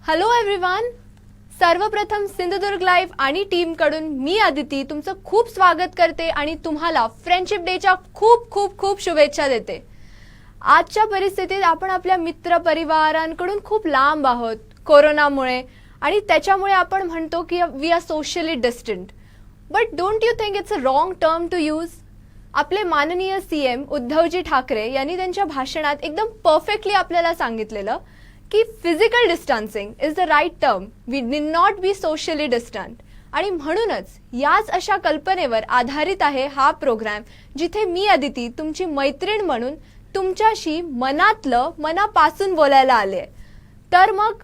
Hello everyone. सर्वप्रथम Sindhudurg live आणि team कडून मी अदिती तुमचं खूप स्वागत करते आणि तुम्हाला फ्रेंडशिप डेच्या खूप खूप खूप शुभेच्छा देते. आजच्या परिस्थितीत आपण आपल्या मित्र परिवारांकडून खूप लांब आहोत कोरोनामुळे आणि त्याच्यामुळे आपण म्हणतो की we are socially distant. But don't you think it's a wrong term to use? आपले माननीय सीएम उद्धवजी ठाकरे यांनी त्यांच्या भाषणात एकदम परफेक्टली आपल्याला सांगितलेलं की physical distancing is the right term. We did not be socially distant. आणि म्हणूनच याच अशा कल्पनेवर आधारित आहे हा प्रोग्राम, जिथे मी अदिती तुमची मैत्रीण म्हणून तुमच्याशी मनापासून बोलायला आले. तर मग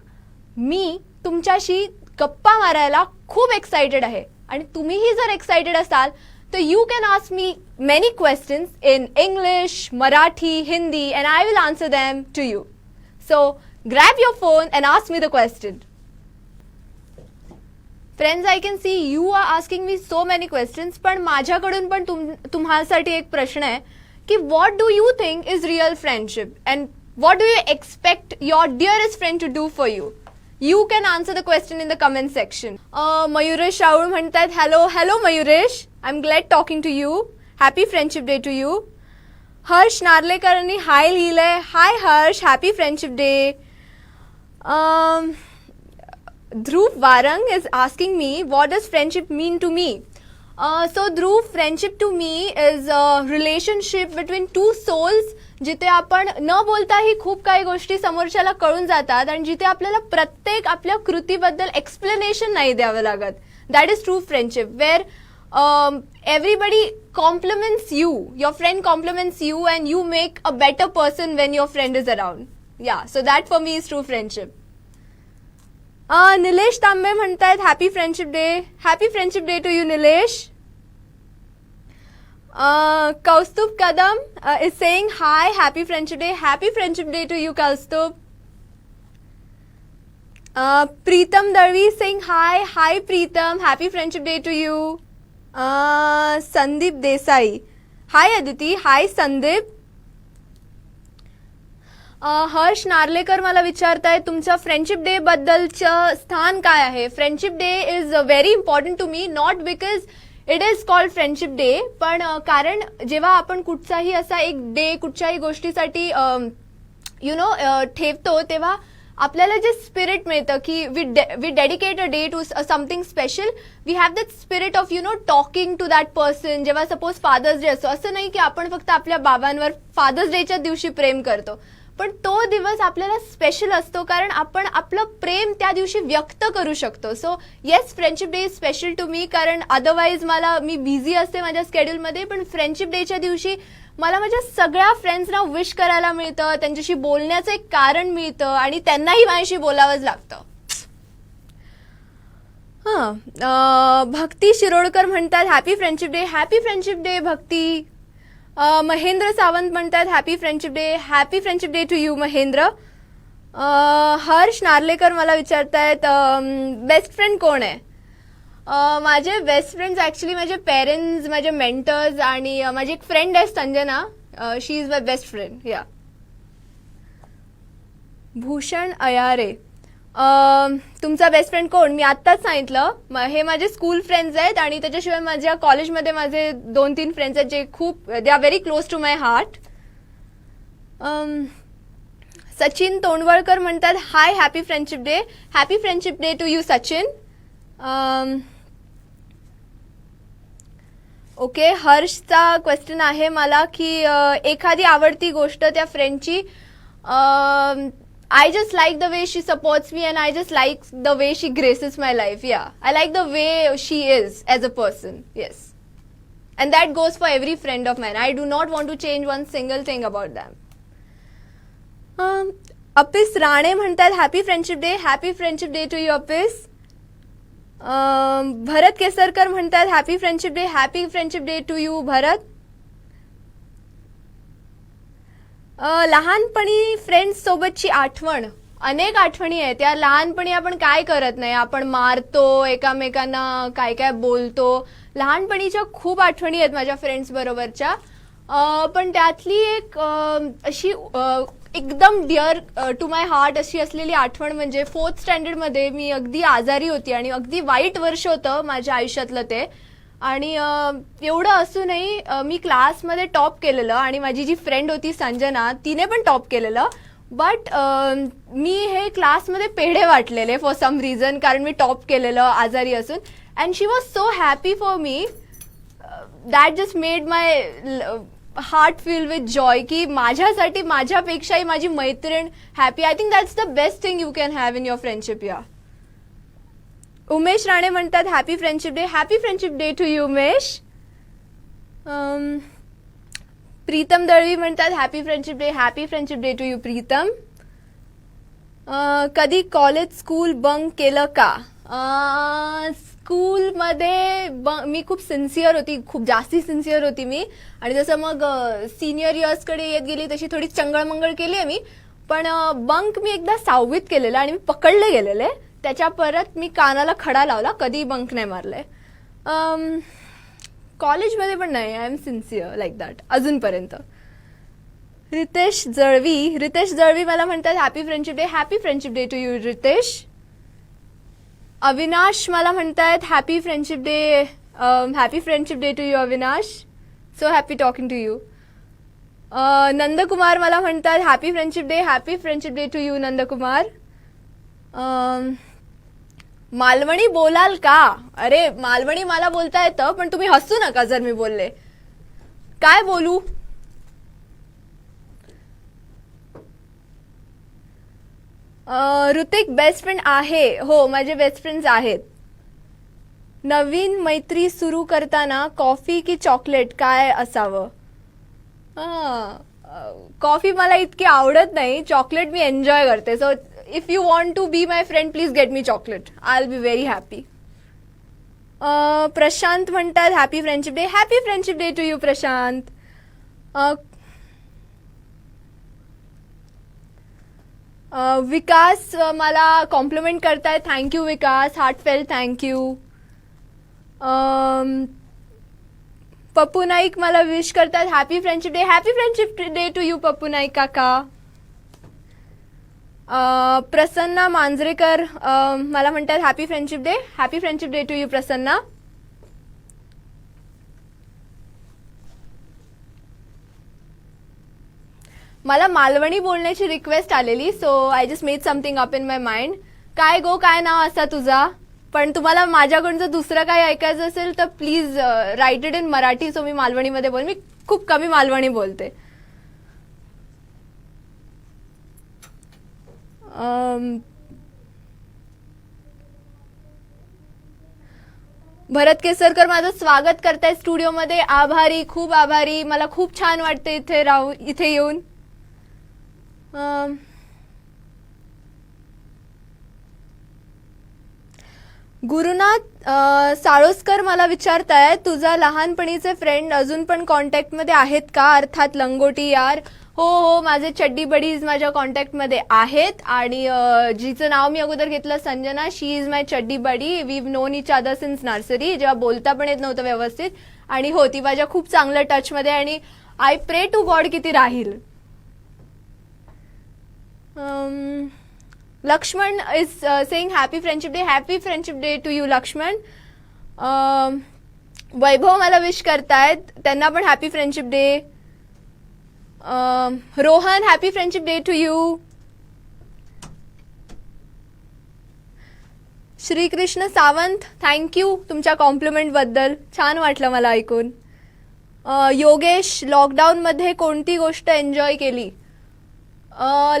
मी तुमच्याशी गप्पा मारायला खूप एक्साइटेड आहे आणि तुम्हीही जर एक्साइटेड असाल तर you can ask me many questions in English, Marathi, Hindi and I will answer them to you. So grab your phone and ask me the question. Friends, I can see you are asking me so many questions. पण माझ्याकडून पण तुम्हासाठी एक प्रश्न आहे की what do you think is real friendship and what do you expect your dearest friend to do for you? You can answer the question in the comment section. Mayuresh Rahul म्हणतात hello Mayuresh, I am glad talking to you. Happy friendship day to you. Harsh नार्लेकरांनी hi लिहिलंय. Hi Harsh, happy friendship day. Dhruv Varang is asking me, what does friendship mean to me? So Dhruv, friendship to me is a relationship between two souls, जिथे आपण न बोलताही खूप काही गोष्टी समोरच्याला कळून जातात आणि जिथे आपल्याला प्रत्येक आपल्या कृतीबद्दल एक्सप्लेनेशन नाही द्यावं लागत. That is true friendship, where everybody compliments you, your friend compliments you and you make a better person when your friend is around. Yeah, so that for me is true friendship. Nilesh Tambe म्हणतायत happy friendship day. Happy friendship day to you Nilesh. Kaustubh Kadam is saying hi, happy friendship day. Happy friendship day to you, Kaustubh. Preetam Darvi is saying hi Preetam, happy friendship day to you. Sandeep Desai, hi Aditi, hi Sandeep. Harsh Narlekar मला विचारताय तुमच्या friendship day बद्दलचं स्थान काय आहे. Friendship day is very important to me, not because it is called friendship day, पण कारण जेव्हा आपण कुठचाही असा एक डे कुठच्याही गोष्टीसाठी ठेवतो तेव्हा आपल्याला जे स्पिरिट मिळतं की we dedicate a day to something special. We have that spirit of talking to that person. जेव्हा सपोज फादर्स डे असतो, असं नाही की आपण फक्त आपल्या बाबांवर फादर्स डेच्या दिवशी प्रेम करतो, पण तो दिवस आपल्याला स्पेशल असतो कारण आपण आपलं प्रेम त्या दिवशी व्यक्त करू शकतो. So yes, friendship day is special to me, कारण अदरवाईज मी बिझी असते माझ्या स्केड्यूलमध्ये, पण फ्रेंडशिप डेच्या दिवशी मला माझ्या सगळ्या फ्रेंड्सना विश करायला मिळतं, त्यांच्याशी बोलण्याचं एक कारण मिळतं आणि त्यांनाही माझ्याशी बोलावंच लागतं. भक्ती शिरोडकर म्हणतात happy friendship day. Happy friendship day Bhakti. Mahendra Sawant म्हणतात happy friendship day. Happy friendship day to you Mahendra. Harsh Narlekar मला विचारतायत बेस्ट फ्रेंड कोण आहे. माझे बेस्ट फ्रेंड्स ऍक्च्युली माझे पेरेंट्स, माझे मेंटर्स आणि माझी एक फ्रेंड आहे Sanjana, she is my best friend. Yeah. Bhushan अयारे, तुमचा बेस्ट फ्रेंड कोण. मी आत्ताच सांगितलं, हे माझे स्कूल फ्रेंड्स आहेत आणि त्याच्याशिवाय माझ्या कॉलेजमध्ये माझे 2-3 फ्रेंड्स आहेत जे खूप they are very close to my heart. Sachin Tondwalkar म्हणतात hi, happy friendship day. Happy friendship day to you Sachin. Okay, हर्षचा क्वेश्चन आहे मला की एखादी आवडती गोष्ट त्या फ्रेंडची. I just like the way she supports me and I just like the way she graces my life. Yeah, I like the way she is as a person. Yes, and that goes for every friend of mine. I do not want to change one single thing about them. Apis Rane म्हणतात happy friendship day. Happy friendship day to you Apis. Bharat Kesarkar म्हणतात happy friendship day. Happy friendship day to you Bharat. लहानपणी friends सोबतची आठवण, अनेक आठवणी आहेत. त्या लहानपणी आपण काय करत नाही, आपण मारतो एकामेकांना, काय काय बोलतो. लहानपणीच्या खूप आठवणी आहेत माझ्या फ्रेंड्स बरोबरच्या. पण त्यातली एक अशी एकदम डिअर टू माय हार्ट अशी असलेली आठवण म्हणजे 4th स्टँडर्डमध्ये मी अगदी आजारी होती आणि अगदी वाईट वर्ष होतं माझ्या आयुष्यातलं ते. आणि एवढं असूनही मी क्लासमध्ये टॉप केलेलं आणि माझी जी फ्रेंड होती संजना तिने पण टॉप केलेलं. बट मी हे क्लासमध्ये पेढे वाटलेले फॉर सम रिझन, कारण मी टॉप केलेलं आजारी असून. And she was so happy for me. That just made my heart feel with joy की माझ्यासाठी माझ्यापेक्षाही माझी मैत्रीण happy. I think that's the best thing you can have in your friendship. Yeah Umesh Rane म्हणतात happy friendship day. Happy friendship day to you Umesh. Pritam Dalvi म्हणतात happy friendship day. Happy friendship day to you Pritam. कधी college school bunk केलं का? स्कूलमध्ये मी खूप sincere होती, खूप जास्ती सिन्सिअर होती मी. आणि जसं मग सिनियर इयर्सकडे येत गेली तशी थोडी चंगळमंगळ केली आहे मी. पण बंक मी एकदा 6वीत केलेलं आणि मी पकडले गेलेले. त्याच्या परत मी कानाला खडा लावला, कधी बंक नाही मारले. कॉलेजमध्ये पण नाही. I am sincere like that अजूनपर्यंत. रितेश जळवी मला म्हणतात happy friendship day. Happy friendship day to you Ritesh. Avinash मला म्हणतायत happy friendship day. Happy friendship day to you Avinash. So happy talking to you. Nandkumar मला म्हणतात happy friendship day. Happy friendship day to you Nandkumar. Malvani बोलाल का? अरे मालवणी मला बोलता येतं, पण तुम्ही हसू नका जर मी बोलले. काय बोलू? ऋतिक बेस्ट फ्रेंड आहे. हो, माझे बेस्ट फ्रेंड्स आहेत. नवीन मैत्री सुरू करताना कॉफी की चॉकलेट काय असावं? कॉफी मला इतकी आवडत नाही, चॉकलेट मी एन्जॉय करते. So if you want to be my friend please get me chocolate. I will be very happy. Prashant म्हणतात happy friendship day. Happy friendship day to you Prashant. Vikas मला कॉम्प्लिमेंट करताय. Thank you Vikas, heartfelt thank you. Pappu Naik मला wish करतात happy friendship day. Happy friendship day to you Pappu Naik काका. प्रसन्ना मांजरेकर मला म्हणतात happy friendship day. Happy friendship day to you Prasanna. मला मालवणी बोलण्याची रिक्वेस्ट आलेली, so I just made something up in my mind. काय गो, काय नाव असा तुझा? पण तुम्हाला माझ्याकडून जर दुसरं काही ऐकायचं असेल तर please write it in Marathi. So मी मालवणीमध्ये बोल. मी खूप कमी मालवणी बोलते. भरत केसरकर माझं स्वागत करताय स्टुडिओमध्ये. आभारी, खूप आभारी. मला खूप छान वाटतं इथे येऊन. गुरुनाथ साळोस्कर मला विचारताय तुझा लहानपणीचे फ्रेंड अजून पण कॉन्टॅक्टमध्ये आहेत का? अर्थात लंगोटी यार. हो, माझे चड्डी बडीज माझ्या कॉन्टॅक्टमध्ये आहेत. आणि जिचं नाव मी अगोदर घेतलं Sanjana, she is my chaddi buddy. We known each other since nursery. जेव्हा बोलता पण येत नव्हतं व्यवस्थित. आणि हो, ती माझ्या खूप चांगल्या टचमध्ये. आणि आय प्रे टू गॉड की ती राहील. Lakshman is saying happy friendship day. Happy friendship day to you Lakshman. वैभव मला विश करतायत, त्यांना पण happy friendship day. Rohan happy friendship day to you. Shrikrishna Sawant thank you तुमच्या कॉम्प्लिमेंट बद्दल. छान वाटलं मला ऐकून. योगेश लॉकडाऊनमध्ये कोणती गोष्ट एन्जॉय केली?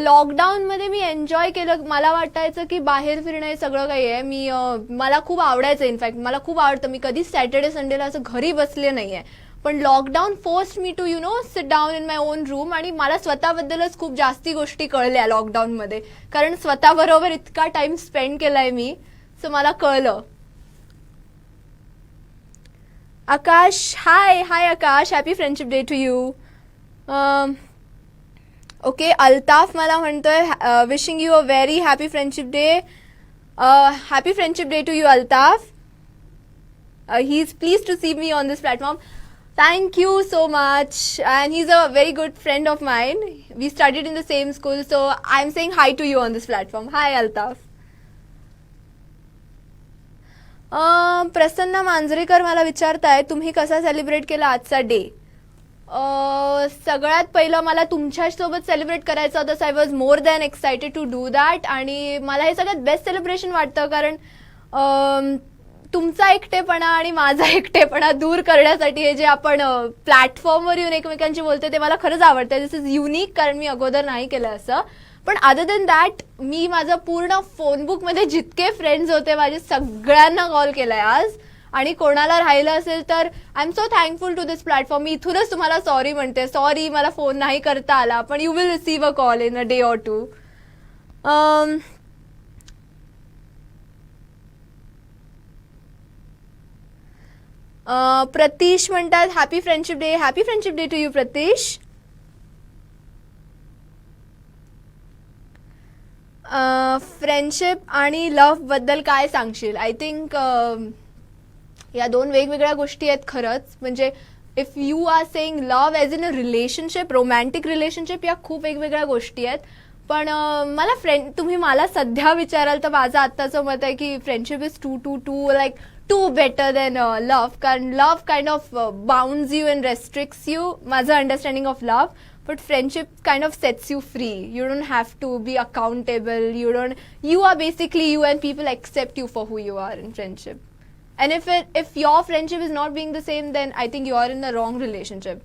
लॉकडाऊनमध्ये मी एन्जॉय केलं. मला वाटायचं की बाहेर फिरणं हे सगळं काही आहे. मला खूप आवडायचं. इनफॅक्ट मला खूप आवडतं. मी कधीच सॅटर्डे संडेला असं घरी बसले नाही आहे. पण lockdown forced me to sit down in my own room. आणि मला स्वतःबद्दलच खूप जास्ती गोष्टी कळल्या लॉकडाऊनमध्ये, कारण स्वतःबरोबर इतका टाइम स्पेंड केलाय मी. सो मला कळलं. Akash hi Akash, happy friendship day to you. Okay, Altaf मला म्हणतोय wishing you a very happy friendship day. Happy friendship day to you Altaf. He is pleased to see me on this platform. Thank you so much. And he's a very good friend of mine. We studied in the same school, so I'm saying hi to you on this platform. Hi, Altaf. प्रसन्न मांजरेकर मला विचारताय तुम्ही कसा celebrate केला आजचा day. सगळ्यात पहिलं मला तुमच्यासोबत celebrate करायचं होतं. So I was more than excited to do that. आणि मला हे सगळ्यात बेस्ट सेलिब्रेशन वाटतं, कारण तुमचा एकटेपणा आणि माझा एकटेपणा दूर करण्यासाठी हे जे आपण प्लॅटफॉर्मवर येऊन एकमेकांशी बोलते ते मला खरंच आवडतं. दिस इज युनिक, कारण मी अगोदर नाही केलं असं. पण अदर दॅन दॅट मी माझं पूर्ण फोनबुकमध्ये जितके फ्रेंड्स होते माझे सगळ्यांना कॉल केलाय आज. आणि कोणाला राहिलं असेल तर I am so thankful to this platform. मी इथूनच तुम्हाला सॉरी म्हणते. सॉरी मला फोन नाही करता आला, पण you will receive a call in a day or two. Pratish म्हणतात happy friendship day. Happy friendship day to you Pratish. Friendship आणि लव्ह बद्दल काय सांगशील. आय थिंक या दोन वेगवेगळ्या गोष्टी आहेत खरंच. म्हणजे if you are saying love as in a relationship, romantic relationship, या खूप वेगवेगळ्या गोष्टी आहेत. पण मला तुम्ही मला सध्या विचाराल तर माझं आत्ताचं मत आहे की friendship is too like too better than love. कारण love kind of bounds you and restricts you, माझं understanding of love. But friendship kind of sets you free. You don't have to be accountable. You are basically you, and people accept you for who you are in friendship. And if your friendship is not being the same, then I think you are in the wrong relationship.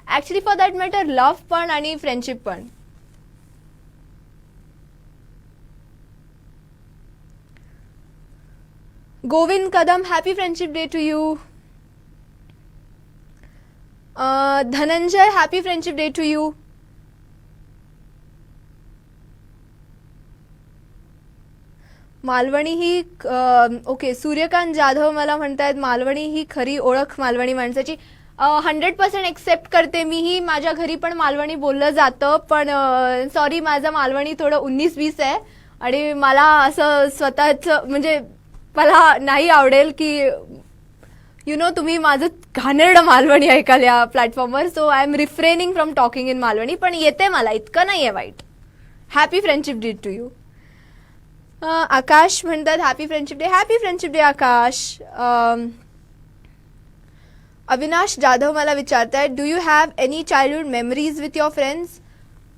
Actually, for that matter, love पण आणि friendship पण. Govind Kadam, happy friendship day to you. Dhananjay, happy friendship day to you. Malvani ही okay. Suryakant Jadhav मला म्हणतायत मालवणी ही खरी ओळख मालवणी माणसाची. 100% accept करते. मीही माझ्या घरी पण मालवणी बोललं जातं, पण सॉरी माझं मालवणी थोडं 19-20 आहे. आणि मला असं स्वतःचं म्हणजे मला नाही आवडेल की तुम्ही माझं घाणेरडं मालवणी ऐकाल या प्लॅटफॉर्मवर. So I am refraining from talking in Malvani. पण येते मला, इतकं नाही आहे वाईट. Happy friendship day to you. Akash म्हणतात happy friendship day. Happy friendship day Akash. Avinash Jadhav मला विचारतायत do you have any childhood memories with your friends.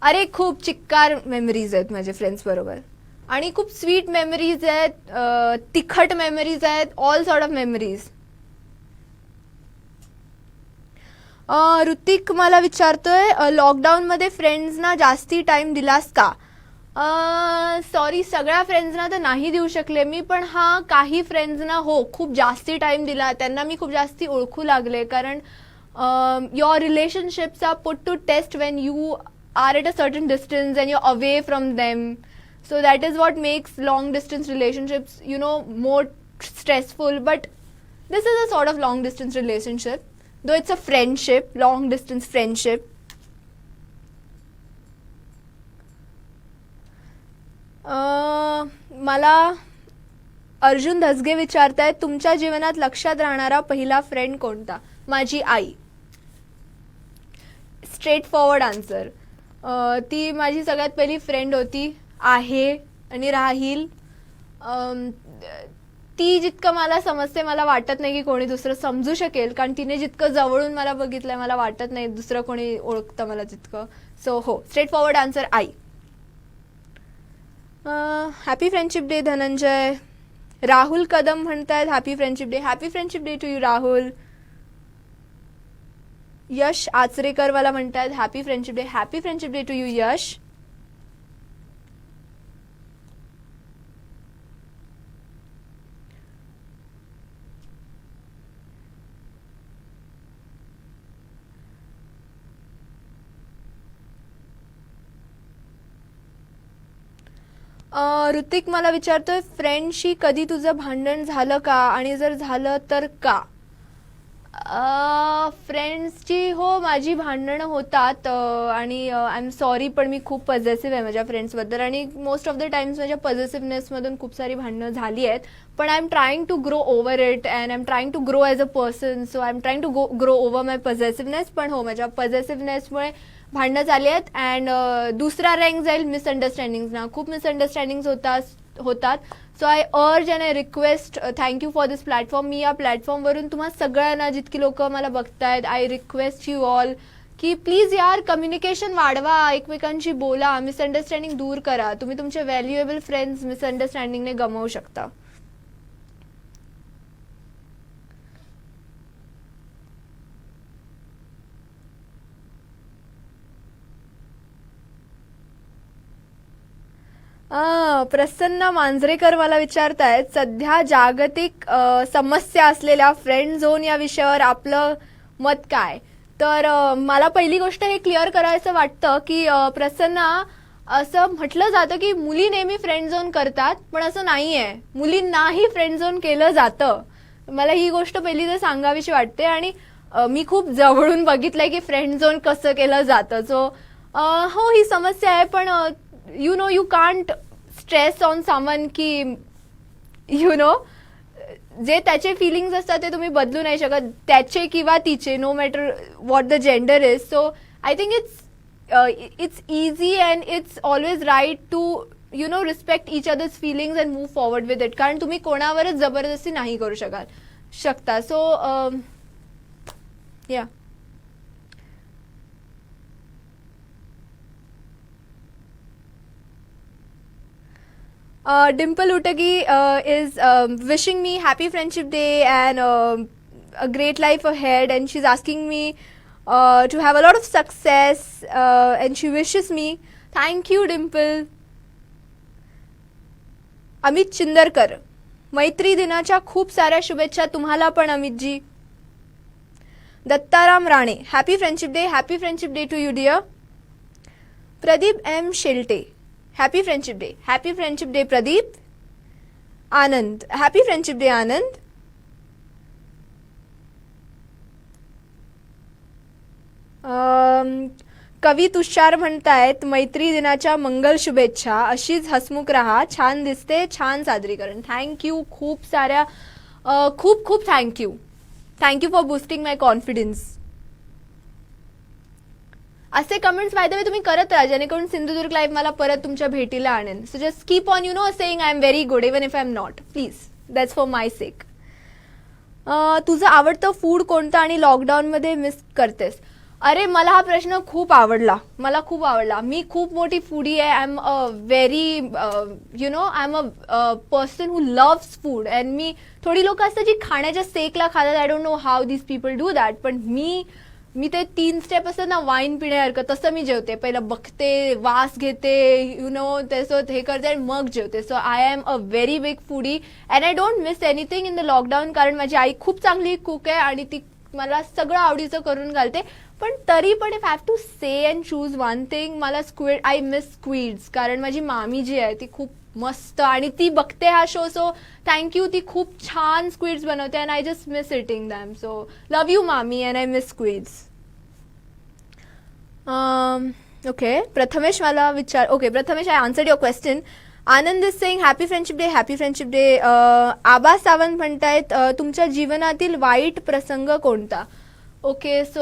अरे खूप चिक्कार मेमरीज आहेत माझे फ्रेंड्स बरोबर. आणि खूप स्वीट मेमरीज आहेत, तिखट मेमरीज आहेत, all sort of memories. Hrithik मला विचारतोय लॉकडाऊनमध्ये फ्रेंड्सना जास्ती टाइम दिलास का. सॉरी सगळ्या फ्रेंड्सना तर नाही देऊ शकले मी, पण हा काही फ्रेंड्सना हो खूप जास्ती टाइम दिला. त्यांना मी खूप जास्ती ओळखू लागले. कारण your relationships are put to test when you are at a certain distance and you are away from them. So that is what makes long distance relationships more stressful. But this is a sort of long distance relationship. Though it's a friendship, long distance friendship. मला अर्जुन धसगे विचारतायत तुमच्या जीवनात लक्षात राहणारा पहिला friend कोणता. माझी आई. Straight forward answer. ती माझी सगळ्यात पहिली फ्रेंड होती, आहे आणि राहील. ती जितकं मला समजते मला वाटत नाही की कोणी दुसरं समजू शकेल, कारण तिने जितकं जवळून मला बघितलंय मला वाटत नाही दुसरं कोणी ओळखतं मला तितकं. सो हो, स्ट्रेट फॉरवर्ड आन्सर आई. Happy friendship day Dhananjay. Rahul Kadam म्हणतायत happy friendship day. Happy friendship day to you Rahul. Yash Achrekar मला म्हणतायत happy friendship day. Happy friendship day to you Yash. Hrithik मला विचारतोय फ्रेंडशी कधी तुझं भांडण झालं का, आणि जर झालं तर का. फ्रेंड्सची हो माझी भांडणं होतात आणि आय एम सॉरी पण मी खूप पॉझिटिव्ह आहे माझ्या फ्रेंड्सबद्दल आणि मोस्ट ऑफ द टाइम्स माझ्या पॉझिटिव्हनेसमधून खूप सारी भांडणं झाली आहेत. पण I am trying to grow over it and I am trying to grow as a person. So I am trying to grow over my positiveness. पण हो माझ्या पॉझिटिव्हनेसमुळे भांडणं झाली आहेत. अँड दुसरा रँक जाईल मिसअंडरस्टँडिंग्सना. खूप मिसअंडरस्टँडिंग्स होतात. So I urge and I request, thank you for this platform. मी या प्लॅटफॉर्मवरून तुम्हा सगळ्यांना, जितकी लोक मला बघतायत, आय रिक्वेस्ट यू ऑल की प्लीज यार कम्युनिकेशन वाढवा, एकमेकांशी बोला, मिसअंडरस्टँडिंग दूर करा. तुम्ही तुमचे व्हॅल्युएबल फ्रेंड्स मिसअंडरस्टँडिंगने गमावू शकता. प्रसन्न मांजरेकर मला विचारतायत, सध्या जागतिक समस्या असलेल्या फ्रेंड झोन या विषयावर आपलं मत काय. तर मला पहिली गोष्ट हे क्लिअर करायचं वाटतं की प्रसन्न, असं म्हटलं जातं की मुली नेहमी फ्रेंड झोन करतात, पण असं नाहीये. मुलींनाही फ्रेंड झोन केलं जातं. मला ही गोष्ट पहिली तर सांगावीशी वाटते. आणि मी खूप जवळून बघितलंय की फ्रेंड झोन कसं केलं जातं. सो हो ही समस्या आहे. पण you know you can't stress on someone की यू नो जे त्याचे फिलिंग्स असतात ते तुम्ही बदलू नाही शकत, त्याचे किंवा तिचे, no matter what the gender is. So I think it's easy and it's always right to you know respect each others feelings and move forward with it. कारण तुम्ही कोणावरच जबरदस्ती नाही करू शकता. सो या Dimple Utagi is wishing me happy Friendship Day and a great life ahead, and she's asking me to have a lot of success, and she wishes me. Thank you, Dimple. Amit Chindarkar, मैत्री दिनाच्या खूप साऱ्या शुभेच्छा तुम्हाला पण Amitji. Dattaram Rane, happy friendship day. Happy friendship day to you dear. Pradeep M Shelte, happy friendship day. Happy friendship day Pradeep. Anand, happy friendship day Anand. Kavi Tushar म्हणतायत मैत्री दिनाच्या मंगल शुभेच्छा, अशीच हसमुख राहा, छान दिसते, छान सादरीकरण. थँक्यू खूप साऱ्या, खूप खूप thank you. Thank you for boosting my confidence. असे कमेंट्स बाय द वे तुम्ही करत राहा, जेणेकरून सिंधुदुर्ग लाईव्ह मला परत तुमच्या भेटीला आणेल. So just keep on you know saying I am very good even if I am not. Please, that's for माय सेक. तुझं आवडतं फूड कोणतं आणि लॉकडाऊनमध्ये मिस करतेस. अरे मला हा प्रश्न खूप आवडला, मला खूप आवडला. मी खूप मोठी फूडी आहे. I am a very you know I am a person who loves food. And मी, थोडी लोक असतात जी खाण्याच्या सेकला खातात. I don't know how this people do that. पण मी ते 3 स्टेप असतात ना वाईन पिण्यासारखं, तसं मी जेवते. पहिलं बघते, वास घेते, यु नो त्यासोबत हे करते आणि मग जेवते. So I am a very big foodie and I don't miss anything in the lockdown. कारण माझी आई खूप चांगली कुक आहे आणि ती मला सगळं आवडीचं करून घालते. पण तरी पण if have to say and choose one thing, मला स्क्विड, आय मिस स्क्विड्स. कारण माझी मामी जी आहे ती खूप मस्त, आणि ती बघते हा शो. सो थँक्यू, ती खूप छान स्क्विड्स बनवते and I just miss eating them. So love you मामी and I miss squids. Okay, Prathamesh मला विचार, okay Prathamesh, I answered your question. Anand is saying happy friendship day. Happy friendship day. Aba Sawant म्हणतायत तुमच्या जीवनातील वाईट प्रसंग कोणता. ओके, सो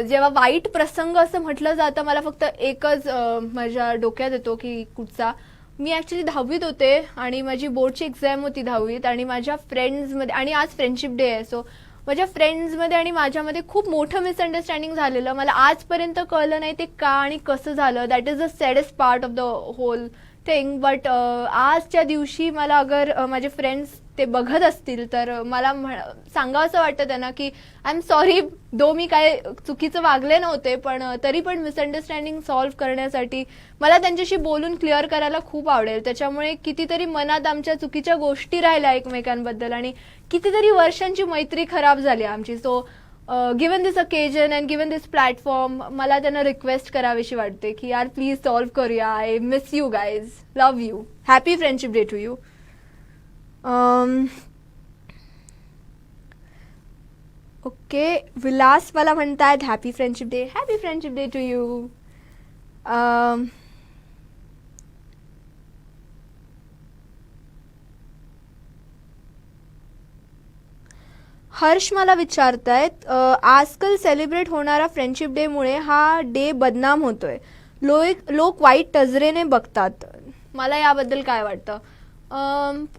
जेव्हा वाईट प्रसंग असं म्हटलं जातं, मला फक्त एकच माझ्या डोक्यात येतो की कुठचा. मी ॲक्च्युली 10वीत होते आणि माझी बोर्डची एक्झाम होती 10वीत, आणि माझ्या फ्रेंड्समध्ये, आणि आज फ्रेंडशिप डे आहे, सो माझ्या फ्रेंड्समध्ये आणि माझ्यामध्ये खूप मोठं मिसअंडरस्टँडिंग झालेलं. मला आजपर्यंत कळलं नाही ते का आणि कसं झालं. That is the saddest part of the whole thing. But आजच्या दिवशी मला अगर माझे फ्रेंड्स ते बघत असतील तर मला सांगावं असं वाटतं त्यांना की आय एम सॉरी, दो मी काय चुकीचं वागले नव्हते, पण तरी पण मिसअंडरस्टँडिंग सॉल्व्ह करण्यासाठी मला त्यांच्याशी बोलून क्लिअर करायला खूप आवडेल. त्याच्यामुळे कितीतरी मनात आमच्या चुकीच्या गोष्टी राहिल्या एकमेकांबद्दल आणि कितीतरी वर्षांची मैत्री खराब झाली आमची. So given this occasion and given this platform, मला त्यांना रिक्वेस्ट करावीशी वाटते की यार प्लीज सॉल्व्ह करूया. I miss you guys, love you, happy friendship day to you. Okay, Vilas मला म्हणतायत happy friendship day. Happy friendship day to you. Harsh मला विचारतायत आजकाल सेलिब्रेट होणारा फ्रेंडशिप डे मुळे हा डे बदनाम होतोय. लोक वाईट नजरेने बघतात. मला याबद्दल काय वाटतं?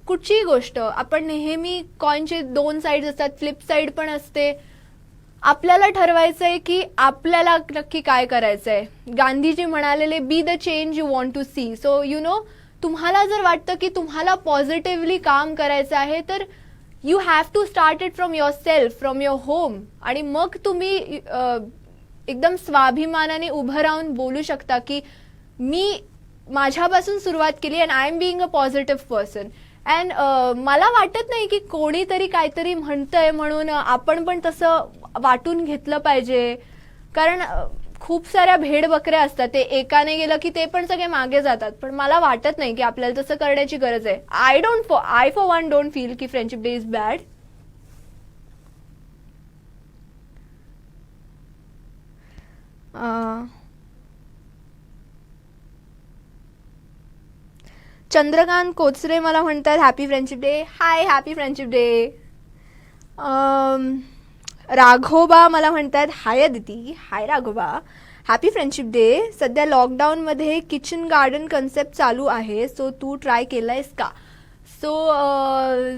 कुठचीही गोष्ट आपण नेहमी कॉइनचे दोन साईड्स असतात, फ्लिप साईड पण असते. आपल्याला ठरवायचं आहे की आपल्याला नक्की काय करायचं आहे. गांधीजी म्हणालेले be the change you want to see. So you know, तुम्हाला जर वाटतं की तुम्हाला पॉझिटिव्हली काम करायचं आहे तर you have to start it from your self, from your home. आणि मग तुम्ही एकदम स्वाभिमानाने उभं राहून बोलू शकता की मी माझ्यापासून सुरुवात केली and I am being a positive person. And मला वाटत नाही की कोणीतरी काहीतरी म्हणतंय म्हणून आपण पण तसं वाटून घेतलं पाहिजे. कारण खूप साऱ्या भेड बकऱ्या असतात, ते एकाने गेलं की ते पण सगळे मागे जातात. पण मला वाटत नाही की आपल्याला तसं करण्याची गरज आहे. I for one don't feel की friendship day is bad. Chandrakant Kochre मला म्हणतात happy friendship day. Hi, happy friendship day. Raghoba मला म्हणतात hi Aditi. Hi Raghoba, happy friendship day. सध्या लॉकडाऊनमध्ये किचन गार्डन कन्सेप्ट चालू आहे, सो तू ट्राय केलायस का? सो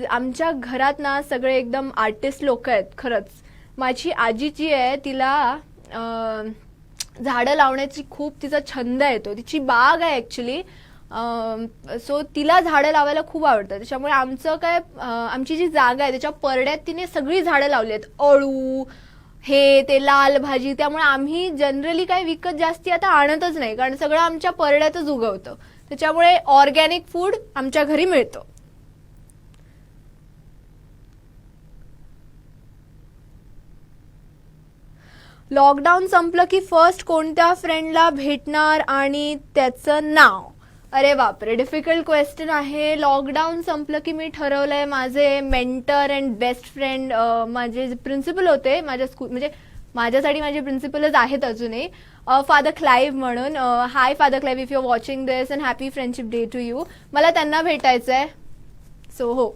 आमच्या घरात ना सगळे एकदम आर्टिस्ट लोक आहेत. खरंच माझी आजी जी आहे तिला झाडं लावण्याची खूप तिचा छंद येतो. तिची बाग आहे ॲक्च्युली. सो तिला झाडं लावायला खूप आवडतं. त्याच्यामुळे आमची जी जागा आहे त्याच्या परड्यात तिने सगळी झाडं लावली आहेत. अळू, हे ते लाल भाजी. त्यामुळे आम्ही जनरली काही विकत जास्ती आता आणतच नाही, कारण सगळं आमच्या परड्यातच उगवतं. त्याच्यामुळे ऑर्गॅनिक फूड आमच्या घरी मिळतं. लॉकडाऊन संपलं की फर्स्ट कोणत्या फ्रेंडला भेटणार आणि त्याचं नाव? अरे बापरे, डिफिकल्ट क्वेश्चन आहे. लॉकडाऊन संपलं की मी ठरवलंय माझे मेंटर अँड बेस्ट फ्रेंड, माझे प्रिन्सिपल होते माझ्या स्कूल, म्हणजे माझ्यासाठी माझे प्रिन्सिपलच आहेत अजूनही, फादर क्लाइव्ह म्हणून. Hi father Clive, if you are watching this, and happy friendship day to you. मला त्यांना भेटायचं आहे. सो हो.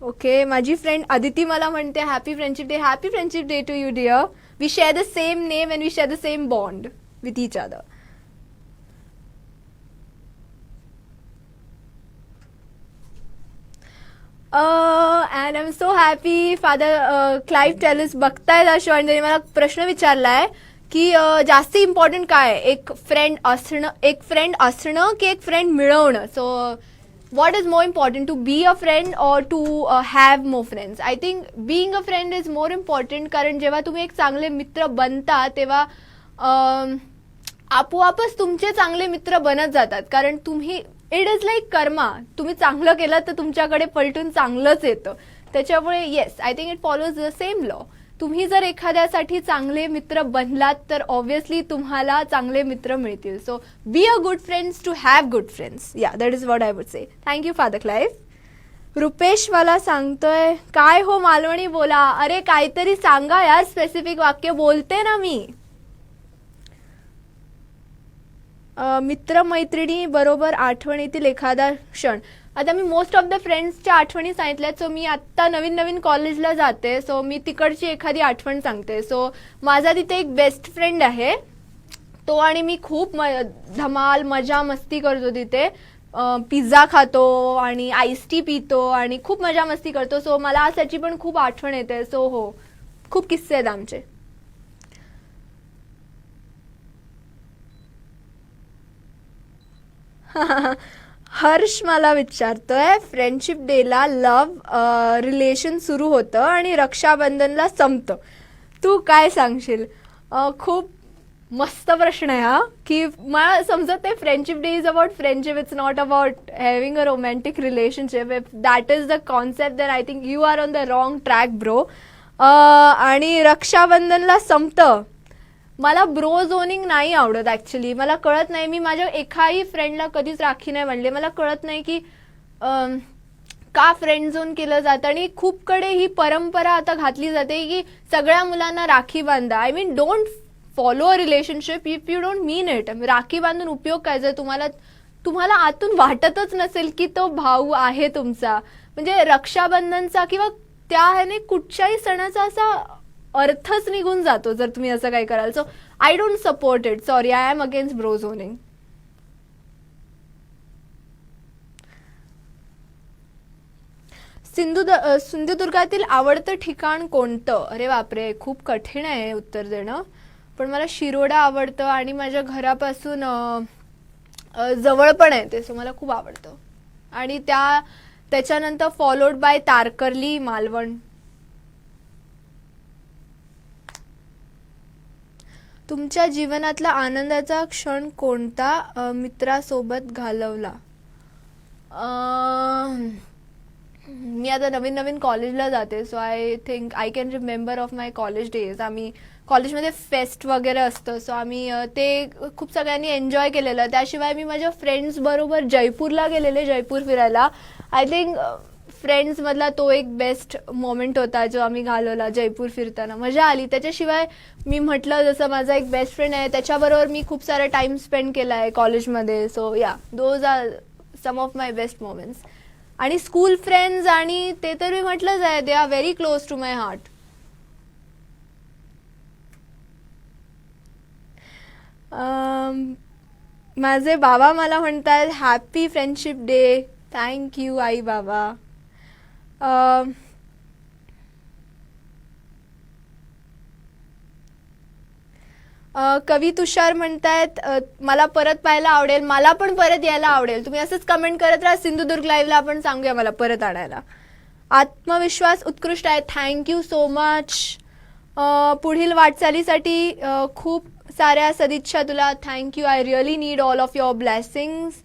ओके, माझी फ्रेंड अदिती मला म्हणते happy friendship day. Happy friendship day to you dear. We share the same name and we share the same bond with each other. And I am so happy. Father Clive Tellis बघतायत हा show आणि त्यांनी मला प्रश्न विचारलाय की जास्त important काय आहे, एक फ्रेंड असणं की एक फ्रेंड मिळवणं. So what is more important, to be a friend or to have more friends? I think being a friend is more important, कारण जेव्हा तुम्ही एक चांगले मित्र बनता तेव्हा आपोआपच तुमचे चांगले मित्र बनत जातात. कारण तुम्ही, इट इज लाईक कर्मा, तुम्ही चांगलं केलं तर तुमच्याकडे पलटून चांगलंच येतं. त्याच्यामुळे yes, I think it follows the same law. तुम्ही जर एखाद्यासाठी चांगले मित्र बनलात तर ऑब्व्हियसली तुम्हाला चांगले मित्र मिळतील. So be a good friends to have good friends. Yeah, that is what I would say. Thank you father Clive. Rupesh मला सांगतोय काय हो मालवणी बोला. अरे काहीतरी सांगा यार, स्पेसिफिक वाक्य. बोलते ना मी. मित्रमैत्रिणी बरोबर आठवणीतील एखादा क्षण. आता मी मोस्ट ऑफ द फ्रेंड्सच्या आठवणी सांगितल्यात. सो मी आत्ता नवीन कॉलेजला जाते, सो मी तिकडची एखादी आठवण सांगते. सो माझा तिथे एक बेस्ट फ्रेंड आहे, तो आणि मी खूप धमाल मजा मस्ती करतो तिथे. पिझ्झा खातो आणि आईस टी पितो आणि खूप मजा मस्ती करतो. सो मला आज त्याची पण खूप आठवण येते. सो हो, खूप किस्से आहेत आमचे. हर्ष मला विचारतोय फ्रेंडशिप डेला लव्ह रिलेशन सुरू होतं आणि रक्षाबंधनला संपतं, तू काय सांगशील? खूप मस्त प्रश्न आहे हा. की मला समजत आहे friendship day is about friendship, it's not about having a romantic relationship. If that is the concept then I think you are on the wrong track bro. आणि रक्षाबंधनला संपतं, मला ब्रो झोनिंग नाही आवडत ऍक्च्युली. मला कळत नाही, मी माझ्या एकाही फ्रेंडला कधीच राखी नाही म्हणले. मला कळत नाही की का फ्रेंड झोन केलं जातं. आणि खूपकडे ही परंपरा आता घातली जाते की सगळ्या मुलांना राखी बांधा. I mean don't follow a relationship if you don't mean it. Rakhi बांधून उपयोग काय जर तुम्हाला आतून वाटतच नसेल की तो भाऊ आहे तुमचा. म्हणजे रक्षाबंधनचा किंवा त्या ह्याने कुठच्याही सणाचा असा अर्थच निघून जातो जर तुम्ही असं काही कराल. So I don't support it. Sorry, I am against bro zoning. सिंधुदुर्गातील आवडतं ठिकाण कोणतं? अरे बापरे, खूप कठीण आहे उत्तर देणं. पण मला शिरोडा आवडतं आणि माझ्या घरापासून जवळ पण आहे ते, सो मला खूप आवडतं. आणि त्याच्यानंतर फॉलोड बाय तारकर्ली, मालवण. तुमच्या जीवनातला आनंदाचा क्षण कोणता मित्रासोबत घालवला? मी आता नवीन नवीन कॉलेजला जाते, so I think I can remember of my college days. आम्ही कॉलेजमध्ये फेस्ट वगैरे असतं, सो आम्ही ते खूप सगळ्यांनी एन्जॉय केलेलं. त्याशिवाय मी माझ्या फ्रेंड्स बरोबर जयपूरला गेलेले, जयपूर फिरायला. आय थिंक फ्रेंड्समधला तो एक बेस्ट मोमेंट होता जो आम्ही घालवला जयपूर फिरताना. मजा आली. त्याच्याशिवाय मी म्हटलं जसं माझा एक बेस्ट फ्रेंड आहे त्याच्याबरोबर मी खूप सारा टाइम स्पेंड केला आहे कॉलेजमध्ये. So yeah, those are some of my best moments. आणि स्कूल फ्रेंड्स आणि ते तर मी म्हटलंच आहे, they are very close to my heart. माझे बाबा मला म्हणतात हॅपी फ्रेंडशिप डे. थँक्यू आई बाबा. कवी तुषार म्हणतायत मला परत पाहायला आवडेल. मला पण परत यायला आवडेल. तुम्ही असंच कमेंट करत राहा. सिंधुदुर्ग लाईव्हला आपण सांगूया मला परत आणायला. आत्मविश्वास उत्कृष्ट आहे. Thank you so much. पुढील वाटचालीसाठी खूप साऱ्या सदिच्छा तुला. Thank you. I really need all of your blessings.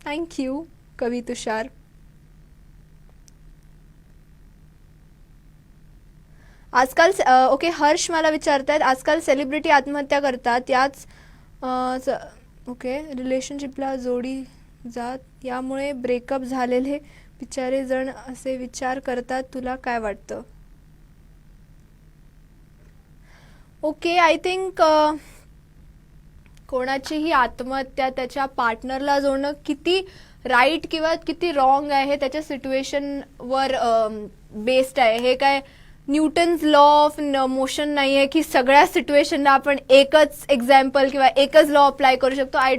Thank you कवी तुषार. आजकाल ओके, हर्ष मला विचारतायत आजकाल सेलिब्रिटी आत्महत्या करतात, याच ओके रिलेशनशिपला जोडी जात यामुळे ब्रेकअप झालेले बिचारे जण असे विचार करतात. तुला काय वाटतं? ओके, आय थिंक कोणाचीही आत्महत्या त्याच्या पार्टनरला जोडणं किती राईट किंवा किती रॉंग आहे हे त्याच्या सिच्युएशनवर बेस्ड आहे. हे काय न्यूटन्स लॉ ऑफ मोशन नाही आहे की सगळ्या सिच्युएशनला आपण एकच एक्झाम्पल किंवा एकच लॉ अप्लाय करू शकतो. I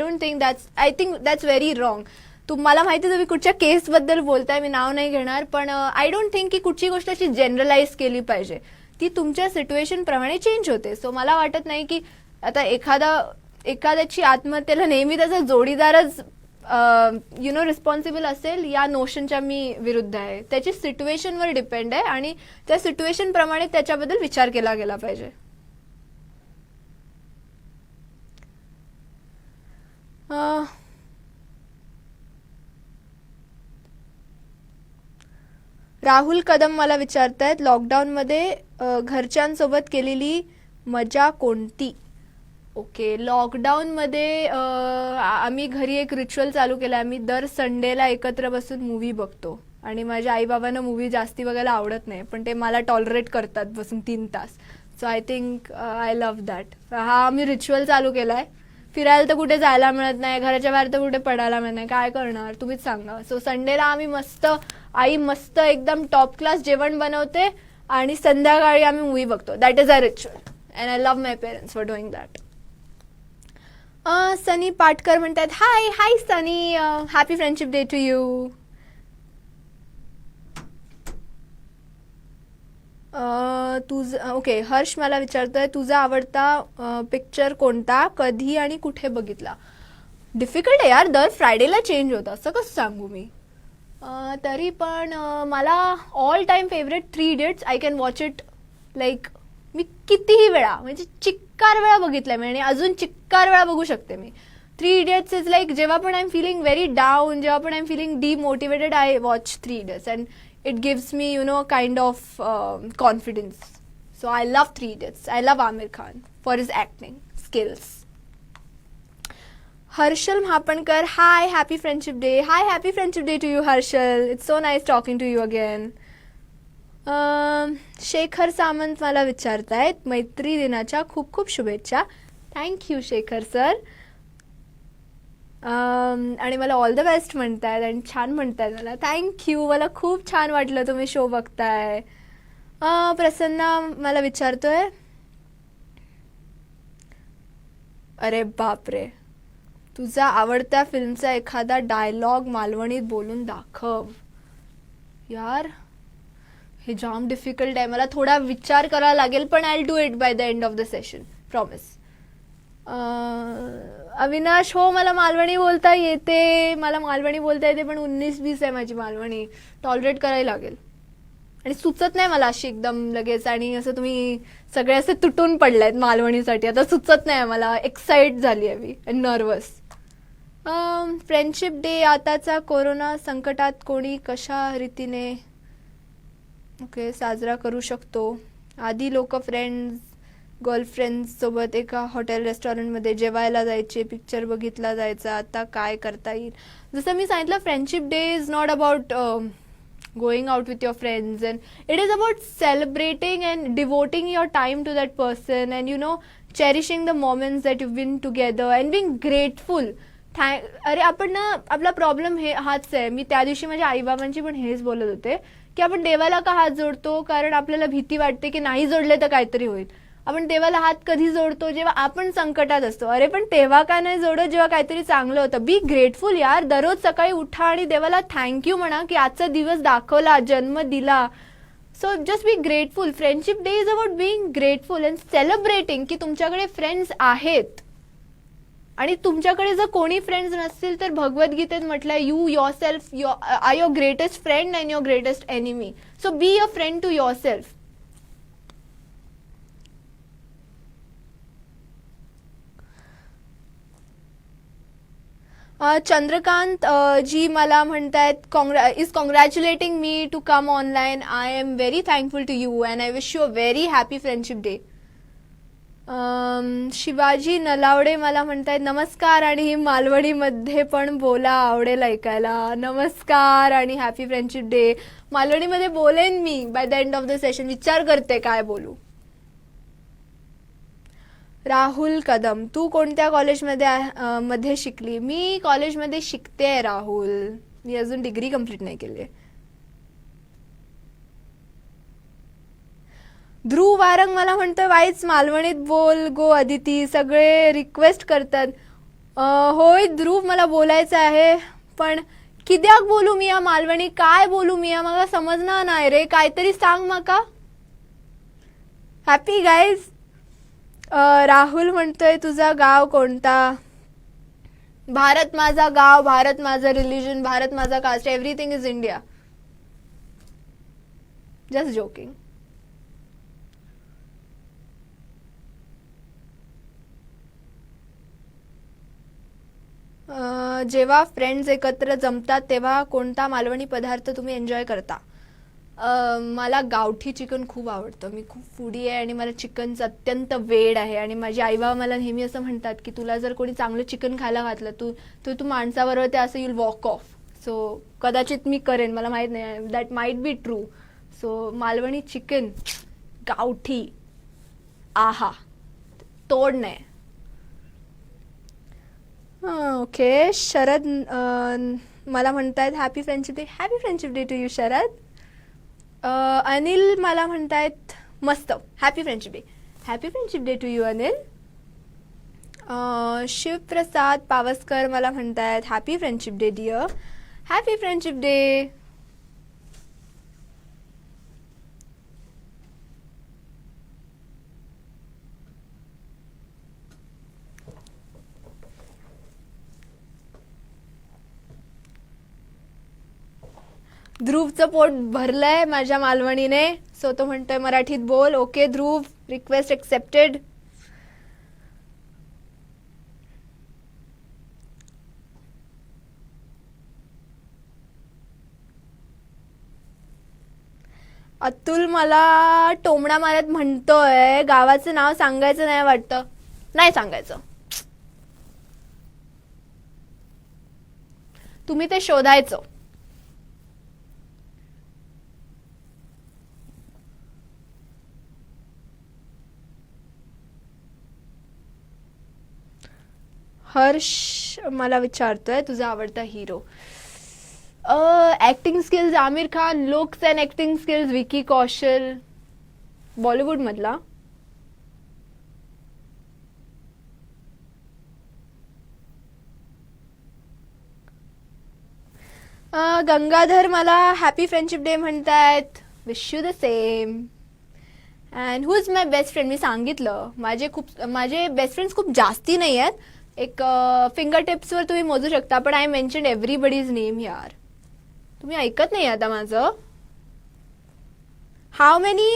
think that's very wrong. तुम्हाला माहिती तुम्ही कुठच्या केसबद्दल बोलताय, मी नाव नाही घेणार, पण आय डोंट थिंक की कुठची गोष्ट अशी जनरलाइज केली पाहिजे. ती तुमच्या सिच्युएशन प्रमाणे चेंज होते. सो मला वाटत नाही की आता एखाद्याची आत्महत्येला नेहमी त्याचा जोडीदारच रिस्पॉन्सिबल असेल या नोशनच्या मी विरुद्ध आहे. त्याची सिच्युएशनवर डिपेंड आहे आणि त्या सिच्युएशन प्रमाणे त्याच्याबद्दल विचार केला गेला पाहिजे. राहुल कदम मला विचारतायत लॉकडाऊनमध्ये घरच्यांसोबत केलेली मजा कोणती? ओके, लॉकडाऊनमध्ये आम्ही घरी एक रिच्युअल चालू केला. आम्ही दर संडेला एकत्र बसून मूवी बघतो आणि माझ्या आईबाबांना मूवी जास्ती बघायला आवडत नाही, पण ते मला टॉलरेट करतात बसून 3 तास. So I think I love that. हा आम्ही रिच्युअल चालू केला आहे. फिरायला तर कुठे जायला मिळत नाही, घराच्या बाहेर तर कुठे पडायला मिळत नाही, काय करणार तुम्हीच सांगा. सो संडेला आम्ही आई मस्त एकदम टॉप क्लास जेवण बनवते आणि संध्याकाळी आम्ही मूवी बघतो. That is a ritual and I love my parents for doing that. Sunny Patkar म्हणतात hi Sunny, happy friendship day to you. Okay, Harsh मला विचारतोय तुझा आवडता पिक्चर कोणता, कधी आणि कुठे बघितला? डिफिकल्ट आहे यार, दर फ्रायडेला चेंज होतं, असं कसं सांगू मी. तरी पण मला all time favourite 3 idiots. I can watch it like मी कितीही वेळा, म्हणजे चिक्कार वेळा बघितलंय मी आणि अजून चिक्कार वेळा बघू शकते मी. 3 इडियट्स इज लाईक जेव्हा पण I am feeling very down, जेव्हा पण I am feeling demotivated, I watch 3 idiots. And it gives me, kind of confidence. So I love Three Idiots. I love Amir Khan for his acting skills. Harshal Mahapankar, hi, happy Friendship Day. Hi, happy Friendship Day to you, Harshal. It's so nice talking to you again. Shekhar Samant मला विचारतायत मैत्री दिनाच्या खूप खूप शुभेच्छा. Thank you Shekhar sir. आणि मला all the best म्हणतायत आणि छान म्हणतायत मला. थँक्यू. मला खूप छान वाटलं तुम्ही शो बघताय. प्रसन्ना मला विचारतोय, अरे बापरे, तुझा आवडत्या फिल्मचा एखादा डायलॉग मालवणीत बोलून दाखव. यार हे जाम डिफिकल्ट आहे. मला थोडा विचार करावा लागेल, पण I will do it by the end of the session, promise. Avinash, हो मला मालवणी बोलता येते. पण 19-20 आहे माझी मालवणी. टॉलरेट करायला लागेल. आणि सुचत नाही मला अशी एकदम लगेच. आणि असं तुम्ही सगळे असे तुटून पडलायत मालवणीसाठी. आता सुचत नाही मला. एक्साइट झाली आहे मी, नर्वस. फ्रेंडशिप डे आताचा कोरोना संकटात कोणी कशा रीतीने साजरा करू शकतो. आधी लोक फ्रेंड्स गर्लफ्रेंड्स सोबत एका हॉटेल रेस्टॉरंटमध्ये जेवायला जायचे, पिक्चर बघितला जायचा. आता काय करता येईल. जसं मी सांगितलं, friendship day is not about going out with your friends, and it is about celebrating and devoting your time to that person, and cherishing the moments that you've been together and being grateful. अरे आपण ना, आपला problem हाच आहे. मी त्या दिवशी माझ्या आईबाबांची पण हेच बोलत होते की आपण देवाला का हात जोडतो, कारण आपल्याला भीती वाटते की नाही जोडले तर काहीतरी होईल. आपण देवाला हात कधी जोडतो, जेव्हा आपण संकटात असतो. अरे पण तेव्हा का नाही जोडत, जेव्हा काहीतरी चांगलं होतं. बी ग्रेटफुल यार. दररोज सकाळी उठा आणि देवाला थँक्यू म्हणा की आजचा दिवस दाखवला, जन्म दिला. So just be grateful. Friendship day is about being grateful and celebrating की तुमच्याकडे फ्रेंड्स आहेत. आणि तुमच्याकडे जर कोणी फ्रेंड्स नसतील तर भगवद्गीतेत म्हटलंय, you yourself are your greatest friend and your greatest enemy. So be a friend to yourself. Chandrakant ji मला म्हणतायत, is congratulating me to come online. I am very thankful to you and I wish you a very happy friendship day. Shivaji Nalawade मला म्हणतायत नमस्कार आणि मालवणीमध्ये पण बोला, आवडेल ऐकायला. नमस्कार आणि हॅपी फ्रेंडशिप डे. मालवणीमध्ये बोलेन मी by the end of the session. विचार करते काय बोलू. राहुल कदम, तू कोणत्या कॉलेजमध्ये शिकली. मी कॉलेजमध्ये शिकते राहुल. मी अजून डिग्री कंप्लीट नाही केली. ध्रुव वारंग मला म्हणतोय, वाईच मालवणीत बोल गो अदिती. सगळे रिक्वेस्ट करतात. होय ध्रुव, मला बोलायचं आहे, पण कित्याक बोलू मी या मालवणी. काय बोलू मी या, मला समजणार नाही रे. काहीतरी सांग माका. Happy guys. राहुल म्हणतोय, तुझा गाव कोणता. भारत माझा गाव, भारत माझा रिलिजन, भारत माझा caste, everything is India. Just joking. जेव्हा फ्रेंड्स एकत्र जमतात तेव्हा कोणता मालवणी पदार्थ तुम्ही एन्जॉय करता. मला गावठी चिकन खूप आवडतं. मी खूप फूडी आहे आणि मला चिकनचं अत्यंत वेड आहे. आणि माझी आईबाबा मला नेहमी असं म्हणतात की तुला जर कोणी चांगलं चिकन खायला घातलं तू माणसाबरोबर ते असं युल वॉक ऑफ. सो कदाचित मी करेन, मला माहीत नाही. That might be true. So Malvani chicken गावठी, आहा, तोड नाही. ओके. शरद मला म्हणतायत happy friendship day. Happy friendship day to you Sharad. Anil मला म्हणतायत मस्त, happy friendship day. Happy friendship day to you Anil. Shivprasad Pawaskar मला म्हणतायत happy friendship day dear. Happy friendship day. ध्रुवचं पोट भरलंय माझ्या मालवणीने. सो तो म्हणतोय मराठीत बोल. Okay Dhruv, request accepted. Atul मला टोमणा मारत म्हणतोय गावाचं नाव सांगायचं नाही वाटतं. नाही सांगायचं, तुम्ही ते शोधायचं. हर्ष मला विचारतोय तुझा आवडता hero. Acting skills Aamir Khan, looks and acting skills Vicky Kaushal. Bollywood मधला गंगाधर मला हॅपी फ्रेंडशिप डे म्हणतायत. Wish you the same. And who is my best friend. मी सांगितलं माझे बेस्ट फ्रेंड्स खूप जास्ती नाही आहेत. एक फिंगर टिप्सवर तुम्ही मोजू शकता. पण आय मेन्शन एव्हरीबडीज नेम यार. तुम्ही ऐकत नाही आता माझं. How many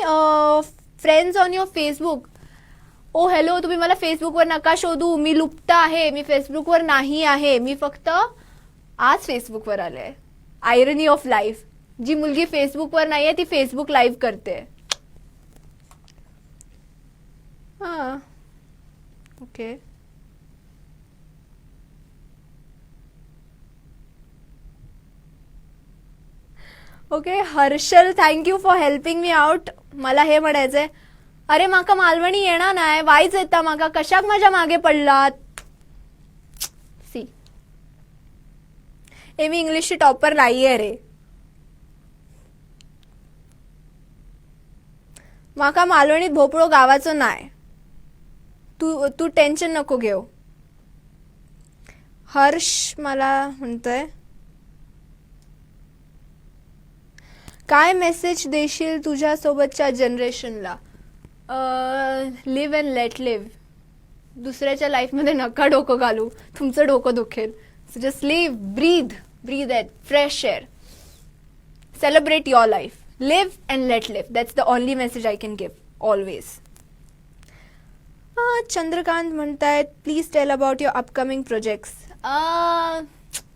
friends on your Facebook. Oh hello, तुम्ही मला फेसबुकवर नका शोधू. मी लुप्त आहे. मी फेसबुकवर नाही आहे. मी फक्त आज फेसबुकवर आले. आयरनी ऑफ लाईफ. जी मुलगी फेसबुकवर नाही आहे ती फेसबुक लाईव्ह करते. हां okay. Okay Harshal, thank you for helping me out. मला हे म्हणायचंय, अरे माका मालवणी येणार नाही, वाईच येता माका, कशाक माझ्या मागे पडलात. सी ए मी इंग्लिशची टॉपर नाहीये रे. माका मालवणीत भोपळो गावाचं नाही. तू टेन्शन नको घेऊ. हर्ष मला म्हणतोय काय मेसेज देशील तुझ्या सोबतच्या जनरेशनला. Live and let live. दुसऱ्याच्या लाईफमध्ये नका डोकं घालू, तुमचं डोकं दुखेल. So just live, breathe at fresh air. Celebrate your life. Live and let live. That's the only message I can give always. Chandrakant म्हणतायत please tell about your upcoming projects.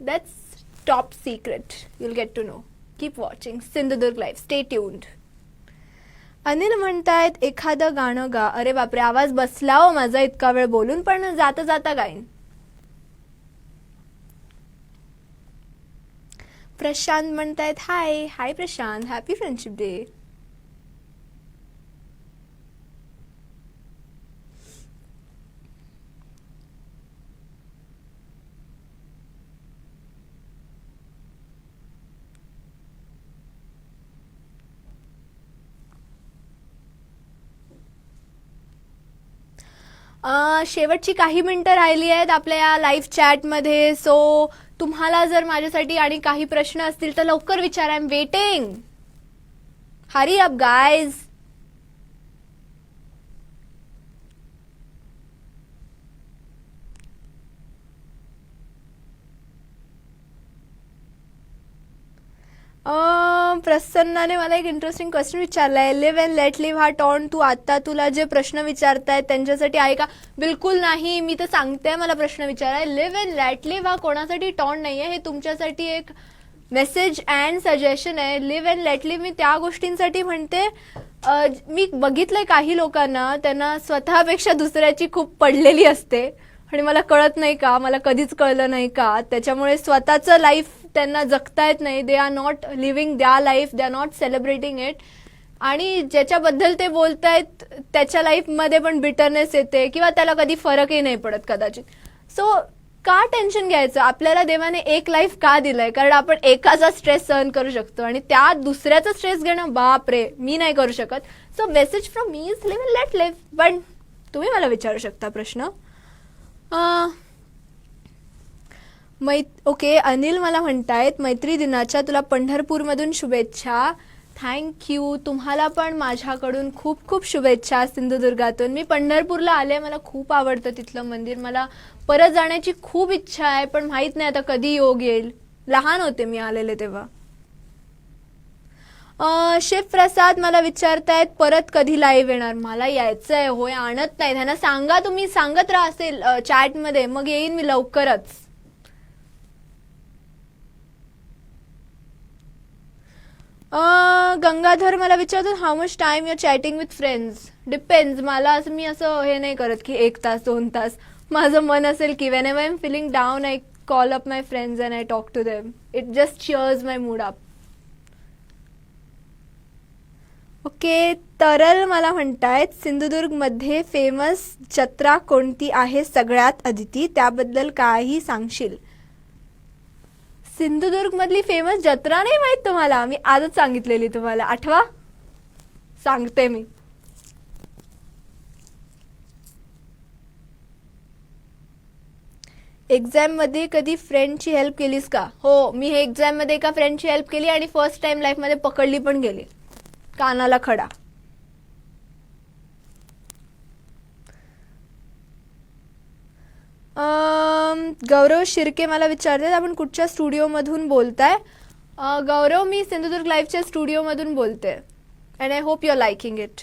That's top secret. You'll get to know. Keep watching Sindhudurg live. Stay tuned. Anil म्हणतायत एखादं गाणं गा. अरे बापरे, आवाज बसला हो माझा इतका वेळ बोलून, पण जाता जाता गाईन. प्रशांत म्हणतायत हाय प्रशांत, हॅपी फ्रेंडशिप डे. शेवटची काही मिनिटं राहिली आहेत आपल्या या लाईव्ह चॅटमध्ये. सो तुम्हाला जर माझ्यासाठी आणि काही प्रश्न असतील तर लवकर विचारा. I am waiting. Hurry up guys. प्रसन्नाने मला एक इंटरेस्टिंग क्वेश्चन विचारलाय. लिव्ह अँड लेट लिव्ह हा टॉन तू आता तुला जे प्रश्न विचारतायत त्यांच्यासाठी आहे का. बिलकुल नाही. मी तर सांगते मला प्रश्न विचाराय. लिव्ह अँड लेट लिव्ह हा कोणासाठी टॉन नाही आहे. हे तुमच्यासाठी एक मेसेज अँड सजेशन आहे. लिव्ह अँड लेट लिव्ह मी त्या गोष्टींसाठी म्हणते. मी बघितलंय काही लोकांना, त्यांना स्वतःपेक्षा दुसऱ्याची खूप पडलेली असते आणि मला कळत नाही का, मला कधीच कळलं नाही का. त्याच्यामुळे स्वतःचं लाईफ त्यांना जगता येत नाही. दे आर नॉट लिव्हिंग द्या life, they are not celebrating it. आणि ज्याच्याबद्दल ते बोलतायत त्याच्या लाईफमध्ये पण बिटरनेस येते किंवा त्याला कधी फरकही नाही पडत कदाचित. सो का टेन्शन घ्यायचं. आपल्याला देवाने एक लाईफ का दिलंय, कारण आपण एकाचा स्ट्रेस सहन करू शकतो आणि त्यात दुसऱ्याचा स्ट्रेस घेणं बाप रे मी नाही करू शकत. So message from me is live and let live. पण तुम्ही मला विचारू शकता प्रश्न. ओके अनिल मला म्हणतायत मैत्री दिनाच्या तुला पंढरपूरमधून शुभेच्छा. थँक्यू. तुम्हाला पण माझ्याकडून खूप खूप शुभेच्छा सिंधुदुर्गातून. मी पंढरपूरला आले, मला खूप आवडतं तिथलं मंदिर. मला परत जाण्याची खूप इच्छा आहे, पण माहीत नाही आता कधी योग येईल. लहान होते मी आलेले तेव्हा. शिव प्रसाद मला विचारतायत परत कधी लाईव्ह येणार. मला यायचंय होय, आणत नाही त्यांना सांगा. तुम्ही सांगत राहा असेल चॅटमध्ये, मग येईन मी लवकरच. गंगाधर मला विचारतो how much time your chatting with friends. Depends. मला असं मी असं हे नाही करत की 1 तास 2 तास. माझं मन असेल की whenever I am feeling down I call up my friends and I talk to them. It just cheers my mood up. Okay. Taral मला म्हणतायत सिंधुदुर्गमध्ये फेमस जत्रा कोणती आहे सगळ्यात अदिती, त्याबद्दल काही सांगशील. सिंधुदुर्ग मधली फेमस जत्रा नाही माहित तुम्हाला. मी आजच सांगितलेली तुम्हाला, आठवा. सांगते मी. एक्झाम मध्ये कधी फ्रेंडची हेल्प केलीस का. हो, मी हे एक्झाम मध्ये एका फ्रेंडची हेल्प केली आणि फर्स्ट टाइम लाईफ मध्ये पकडली पण गेली. कानाला खडा. गौरव शिर्के मला विचारतात आपण कुठच्या स्टुडिओमधून बोलताय. गौरव, मी सिंधुदुर्ग लाईव्हच्या स्टुडिओमधून बोलते and I hope you are liking it.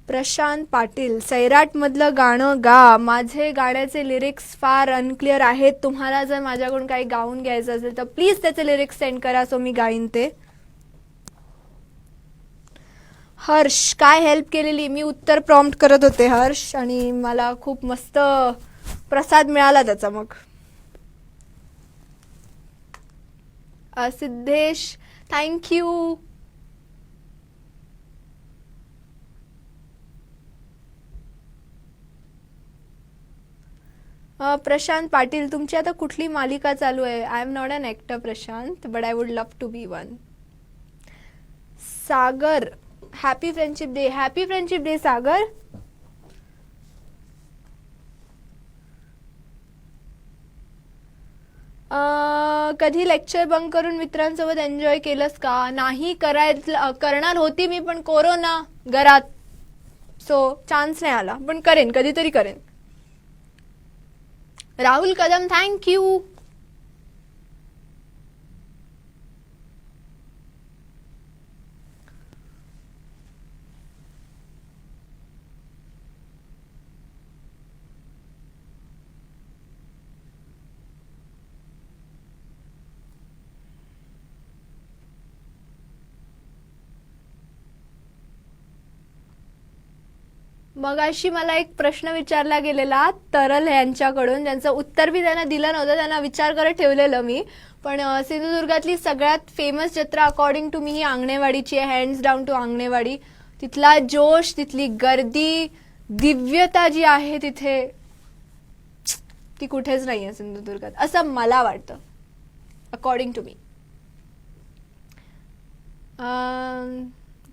Prashant Patil, Sairat मधलं गाणं गा. माझे गाण्याचे लिरिक्स फार अनक्लिअर आहेत. तुम्हाला जर माझ्याकडून काही गाऊन घ्यायचं असेल तर प्लीज त्याचे लिरिक्स सेंड करा, सो मी गाईन ते. हर्ष, काय हेल्प केलेली. मी उत्तर प्रॉम्प्ट करत होते हर्ष, आणि मला खूप मस्त प्रसाद मिळाला त्याचा. मग सिद्धेश, थँक्यू. प्रशांत पाटील, तुमची आता कुठली मालिका चालू आहे. I am not an actor Prashant, but I would love to be one. Sagar, happy friendship day. Happy friendship day Sagar. कधी लेक्चर बंक करून मित्रांसोबत एन्जॉय केलंस का. नाही, करणार होती मी, पण कोरोना घरात, सो चान्स नाही आला, पण करेन, कधीतरी करेन. राहुल कदम, थँक्यू. मगाशी मला एक प्रश्न विचारला गेलेला तरल यांच्याकडून, ज्यांचं उत्तर मी त्यांना दिलं नव्हतं. त्यांना विचार करत ठेवलेलं मी. पण सिंधुदुर्गातली सगळ्यात फेमस जत्रा अकॉर्डिंग टू मी ही आंगणेवाडीची आहे. Hands down to Anganewadi. तिथला जोश, तिथली गर्दी, दिव्यता जी आहे तिथे, ती कुठेच नाही आहे सिंधुदुर्गात, असं मला वाटतं according to me.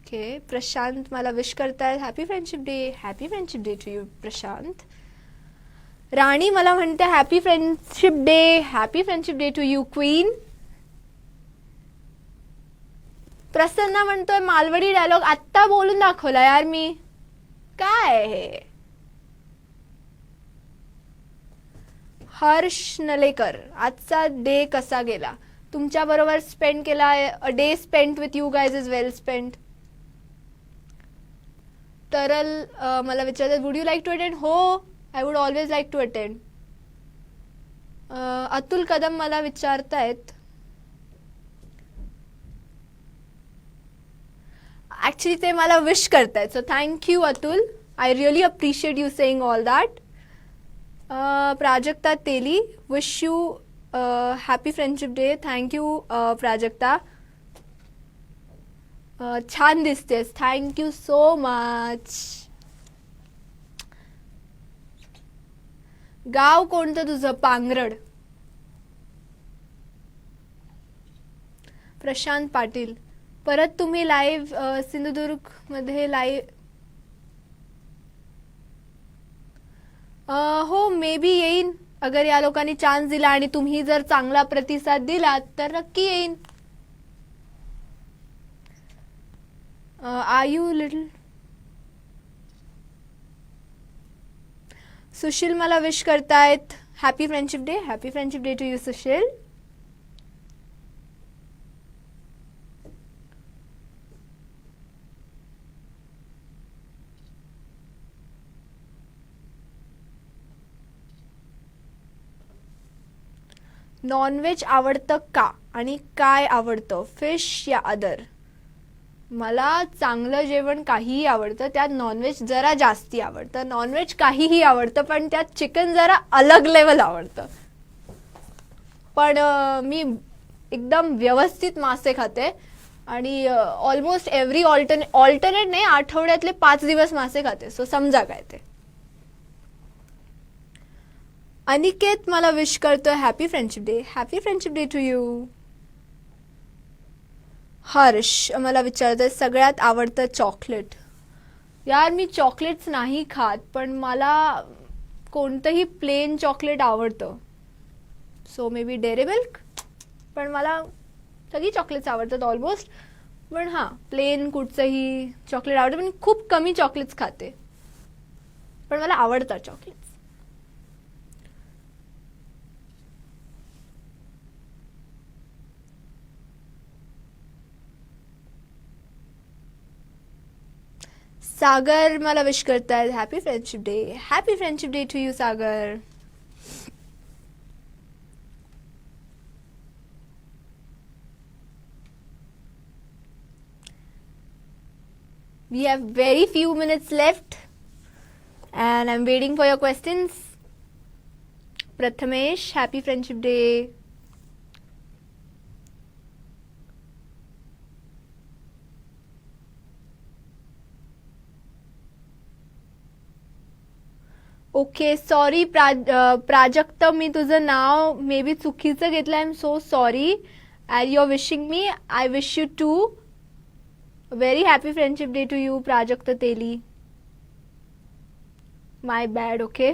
Okay. Prashant मला विश करतायत happy friendship day. Happy friendship day to you Prashant. Rani मला म्हणते happy friendship day. Happy friendship day to you queen. Prasanna म्हणतोय मालवडी डायलॉग आत्ता बोलून दाखवला यार मी. काय हे. हर्ष नलेकर, आजचा डे कसा गेला. तुमच्या बरोबर स्पेंड केला. A day spent with you guys is well spent. तरल मला विचारतात would you like to attend. हो, I would always like to attend. Atul Kadam मला विचारतायत, ऍक्च्युली ते मला विश करतायत, so thank you Atul. I really appreciate you saying all that. Prajakta Teli, wish you happy friendship day. Thank you Prajakta. छान दिसतेस. Thank you so much. गाव कोणतं तुझं. पांगरड. प्रशांत पाटील, परत तुम्ही लाईव्ह सिंधुदुर्ग मध्ये लाईव्ह. हो, मे बी येईन. अगर या लोकांनी चान्स दिला आणि तुम्ही जर चांगला प्रतिसाद दिलात तर नक्की येईन. R you little. सुशील मला विश करतायत happy friendship day. Happy friendship day to you Sushil. Non veg आवडतं का आणि काय आवडतं, फिश या अदर? मला चांगलं जेवण काहीही आवडतं, त्यात नॉनव्हेज जरा जास्ती आवडतं. नॉनव्हेज काहीही आवडतं, पण त्यात चिकन जरा अलग लेवल आवडतं. पण मी एकदम व्यवस्थित मासे खाते आणि ऑलमोस्ट एव्हरी ऑल्टरनेट नाही, आठवड्यातले 5 दिवस मासे खाते. सो समजा काय ते. अनिकेत मला विश करतोय happy friendship day. Happy friendship day to you. Harsh मला विचारतोय सगळ्यात आवडतं चॉकलेट. यार मी चॉकलेट्स नाही खात, पण मला कोणतंही प्लेन चॉकलेट आवडतं. So may be dairy milk. पण मला सगळी चॉकलेट्स आवडतात ऑलमोस्ट. पण हां, प्लेन कुठचंही चॉकलेट आवडतं, पण खूप कमी चॉकलेट्स खाते. पण मला आवडतात चॉकलेट्स. सागर मला विश करतायत happy friendship day. Happy friendship day to you Sagar. We have very few minutes left and I'm waiting for your questions. Prathamesh, happy friendship day. Okay sorry Prajakt, मी तुझं नाव मे बी चुकीचं घेतलं. I am so sorry. And you are wishing me, I wish you too very happy friendship day to you Prajakta Teli. My bad, okay.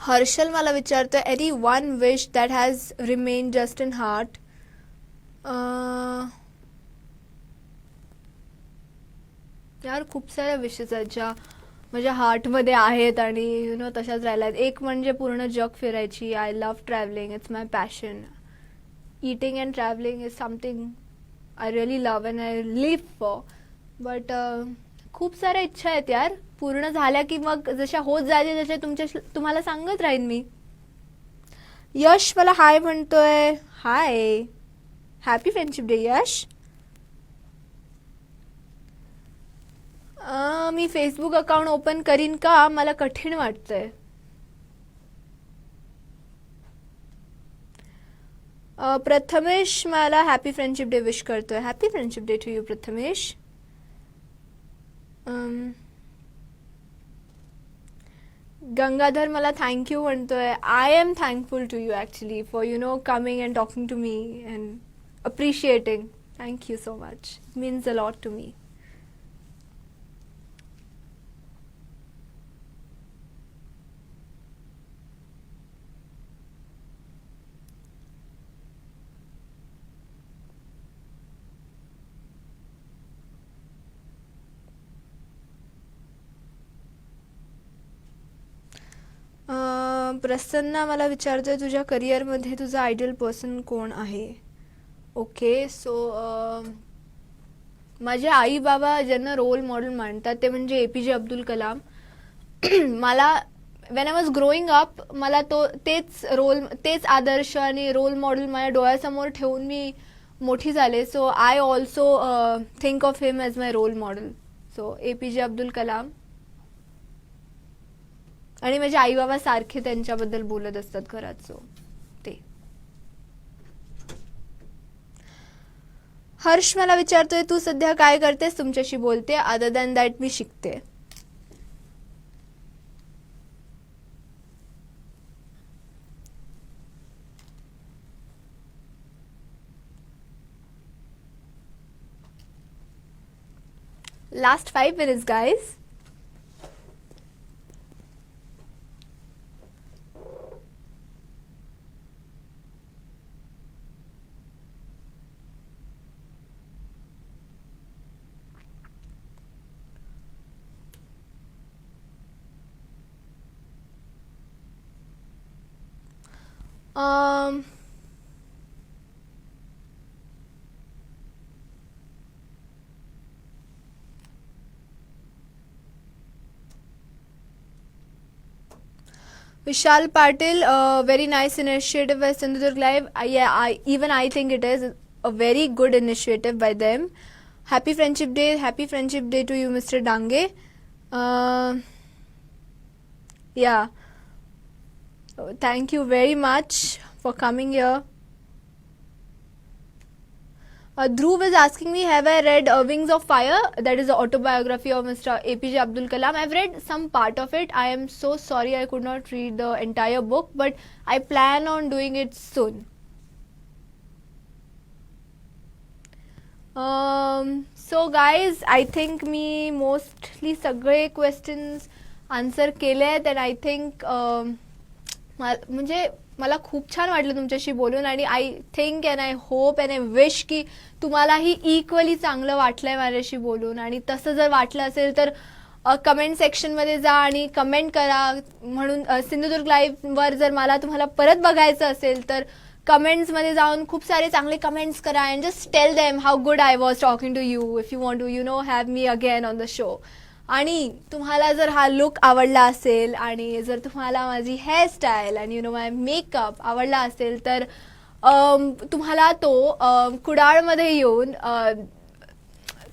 Harshal मला विचारतोय any one wish that has remain just in heart. यार खूप साऱ्या विशेस आहेत ज्या माझ्या हार्टमध्ये आहेत आणि यु नो तशाच राहिल्या आहेत. एक म्हणजे पूर्ण जग फिरायची. I love travelling, it's my passion. Eating and travelling is something I really love and I live for. But खूप साऱ्या इच्छा आहेत यार. पूर्ण झाल्या की मग जशा होत जाते तशा तुम्हाला सांगत राहीन मी. यश मला हाय म्हणतोय. Hi, happy friendship day Yash. मी फेसबुक अकाउंट ओपन करीन का, मला कठीण वाटतंय. प्रथमेश मला हॅपी फ्रेंडशिप डे विश करतोय. Happy friendship day to you Prathamesh. Gangadhar मला थँक्यू म्हणतोय. I am thankful to you actually for you know coming and talking to me and appreciating. Thank you so much. It means a lot to me. Prasanna मला विचारतोय तुझ्या करिअरमध्ये तुझा ideal person कोण आहे. Okay so माझे आई बाबा ज्यांना रोल मॉडेल मानतात ते म्हणजे APJ अब्दुल कलाम. मला when I was growing up मला तेच आदर्श आणि रोल मॉडेल माझ्या डोळ्यासमोर ठेवून मी मोठी झाले. So I also think of him as my role model. So APJ Abdul Kalam. आणि माझे आई बाबा सारखे त्यांच्याबद्दल बोलत असतात घरात. सो ते. हर्ष मला विचारतोय तू सध्या काय करतेस. तुमच्याशी बोलते. अदर दॅन दॅट मी शिकते. Last 5 minutes, guys. Um, Vishal Patil, very nice initiative by Sindhudurg Live. I think it is a very good initiative by them. Happy Friendship Day to you, Mr. Dange. Yeah, thank you very much for coming here. Dhruv is asking me, have I read Wings of Fire? That is the autobiography of Mr. APJ Abdul Kalam. I've read some part of it. I am so sorry I could not read the entire book, but I plan on doing it soon. So guys, I think me mostly सगळे questions answer केले आहेत and I think म्हणजे मला खूप छान वाटलं तुमच्याशी बोलून आणि I think and I hope and I wish की तुम्हालाही इक्वली चांगलं वाटलंय माझ्याशी बोलून आणि तसं जर वाटलं असेल तर कमेंट सेक्शनमध्ये जा आणि कमेंट करा. म्हणून सिंधुदुर्ग लाईव्हवर जर मला तुम्हाला परत बघायचं असेल तर कमेंट्समध्ये जाऊन खूप सारे चांगले कमेंट्स करा and just tell them how good I was talking to you if you want to have me again on the show. आणि तुम्हाला जर हा लुक आवडला असेल आणि जर तुम्हाला माझी हेअरस्टाईल आणि माय मेकअप आवडला असेल तर तुम्हाला तो कुडाळमध्ये येऊन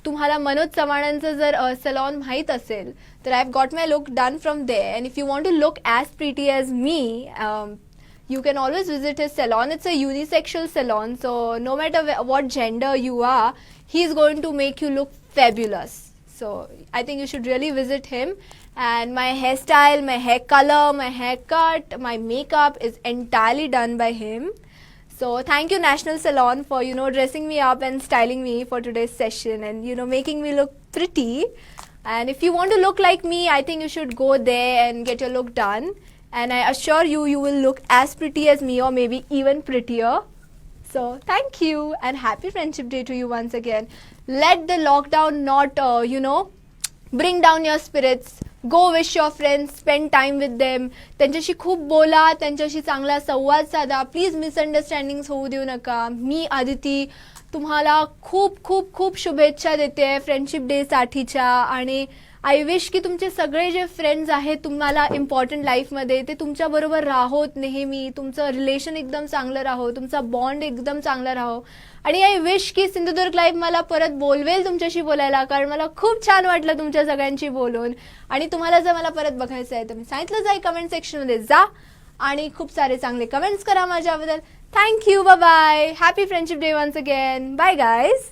तुम्हाला मनोज चव्हाणांचं जर सलॉन माहीत असेल तर I have got my look done from there and if you want to look as pretty as me you can always visit his salon. It's a unisexual salon, so no matter what gender you are, he's going to make you look fabulous. So I think you should really visit him. And my hairstyle, my hair color, my haircut, my makeup is entirely done by him. So thank you National Salon for dressing me up and styling me for today's session and making me look pretty. And if you want to look like me, I think you should go there and get your look done. And I assure you, you will look as pretty as me or maybe even prettier. So thank you and happy Friendship Day to you once again. Let the lockdown not, bring down your spirits. Go wish your friends, spend time with them. त्यांच्याशी खूप बोला, त्यांच्याशी चांगला संवाद साधा. Please मिसअंडरस्टँडिंग्स होऊ देऊ नका. मी आदिती तुम्हाला खूप खूप खूप शुभेच्छा देते फ्रेंडशिप डे साठीच्या आणि आय विश की तुमचे सगळे जे फ्रेंड्स आहेत तुम्हाला इम्पॉर्टंट लाईफमध्ये ते तुमच्याबरोबर राहोत नेहमी. तुमचं रिलेशन एकदम चांगलं राहो, तुमचा बॉन्ड एकदम चांगला राहो आणि आय विश की सिंधुदुर्ग लाईव्ह मला परत बोलवेल तुमच्याशी बोलायला कारण मला खूप छान वाटलं तुमच्या सगळ्यांशी बोलून. आणि तुम्हाला जर मला परत बघायचं आहे तर मी सांगितलं जाईल कमेंट सेक्शनमध्ये जा आणि खूप सारे चांगले कमेंट्स करा माझ्याबद्दल. Thank you, bye bye, happy friendship day once again, bye guys.